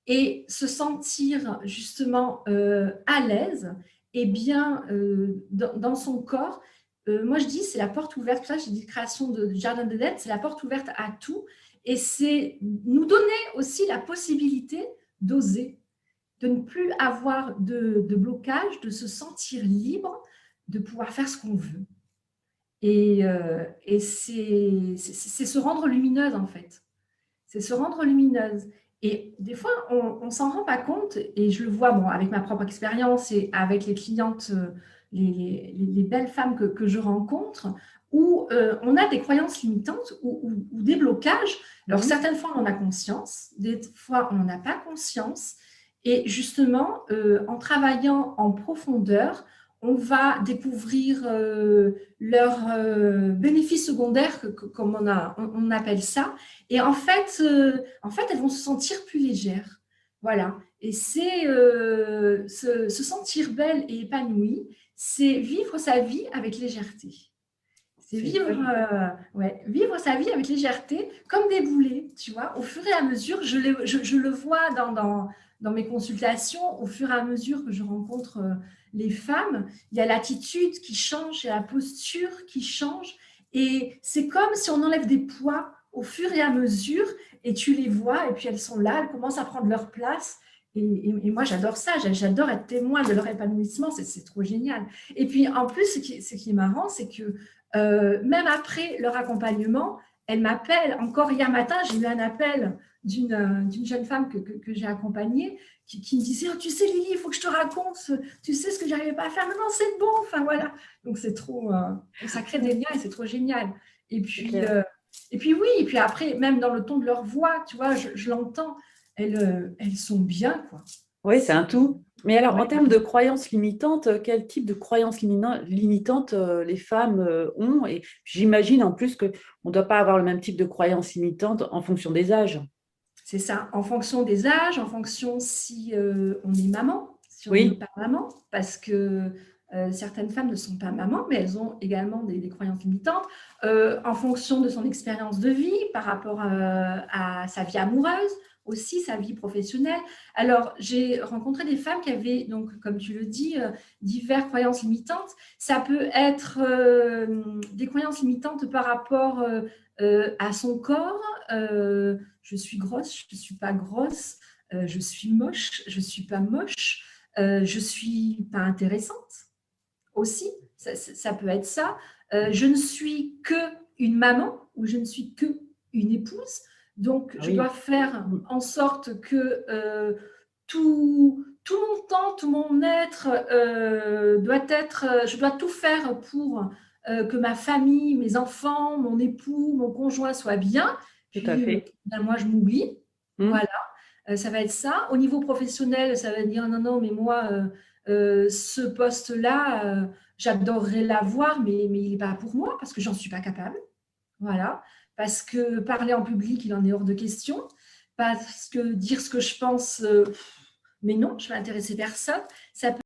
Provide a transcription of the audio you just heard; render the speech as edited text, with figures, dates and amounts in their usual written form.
et se sentir justement à l'aise et bien dans son corps. Moi, je dis, c'est la porte ouverte. Pour ça, j'ai dit création de Jardin d'Éden, c'est la porte ouverte à tout. Et c'est nous donner aussi la possibilité d'oser, de ne plus avoir de blocage, de se sentir libre, de pouvoir faire ce qu'on veut. Et c'est se rendre lumineuse, en fait. C'est se rendre lumineuse. Et des fois, on ne s'en rend pas compte, et je le vois bon, avec ma propre expérience et avec les clientes, les belles femmes que je rencontre, où on a des croyances limitantes ou des blocages. Alors, Mhm. certaines fois, on en a conscience, des fois, on n'en a pas conscience. Et justement, en travaillant en profondeur, on va découvrir leurs bénéfices secondaires, comme on appelle ça. Et en fait, elles vont se sentir plus légères. Voilà. Et c'est se sentir belle et épanouie, c'est vivre sa vie avec légèreté. C'est C'est vivre, très joli. ouais, vivre sa vie avec légèreté, comme des boulets, tu vois. Au fur et à mesure, je le vois dans mes consultations, au fur et à mesure que je rencontre les femmes, il y a l'attitude qui change, il y a la posture qui change. Et c'est comme si on enlève des poids au fur et à mesure, et tu les vois, et puis elles sont là, elles commencent à prendre leur place. Et moi, j'adore ça, j'adore être témoin de leur épanouissement, c'est trop génial. Et puis, en plus, ce qui est marrant, c'est que même après leur accompagnement, elle m'appelle. Encore hier matin, j'ai eu un appel d'une jeune femme que j'ai accompagnée qui me disait, oh, tu sais Lily, il faut que je te raconte, tu sais ce que j'arrivais pas à faire, mais non, c'est bon, enfin voilà. Donc c'est trop, ça crée des liens et c'est trop génial. Et C'est puis, clair. oui, et puis après, même dans le ton de leur voix, tu vois, je l'entends, elles sont bien, quoi. Oui, c'est un tout. Mais alors, en Ouais. termes de croyances limitantes, quel type de croyances limitantes les femmes ont? Et j'imagine en plus qu'on ne doit pas avoir le même type de croyances limitantes en fonction des âges. C'est ça, en fonction des âges, en fonction si on est maman, si on n'est Oui, pas maman, parce que certaines femmes ne sont pas mamans, mais elles ont également des croyances limitantes, en fonction de son expérience de vie, par rapport à sa vie amoureuse, aussi sa vie professionnelle. Alors, j'ai rencontré des femmes qui avaient, donc, comme tu le dis, diverses croyances limitantes. Ça peut être des croyances limitantes par rapport à son corps. Je suis grosse, je ne suis pas grosse, je suis moche, je ne suis pas moche, je ne suis pas intéressante aussi, ça peut être ça. Je ne suis que une maman ou je ne suis que une épouse, donc ah je dois oui. faire Mm. en sorte que tout mon temps, tout mon être doit être, je dois tout faire pour que ma famille, mes enfants, mon époux, mon conjoint soient bien. Tout à Puis, fait. ben, moi, je m'oublie. Mm. Voilà, ça va être ça. Au niveau professionnel, ça va dire non, non, mais moi, ce poste-là, j'adorerais l'avoir, mais il n'est pas pour moi parce que j'en suis pas capable. Voilà. Parce que parler en public, il en est hors de question. Parce que dire ce que je pense, mais non, je vais intéresser personne. Ça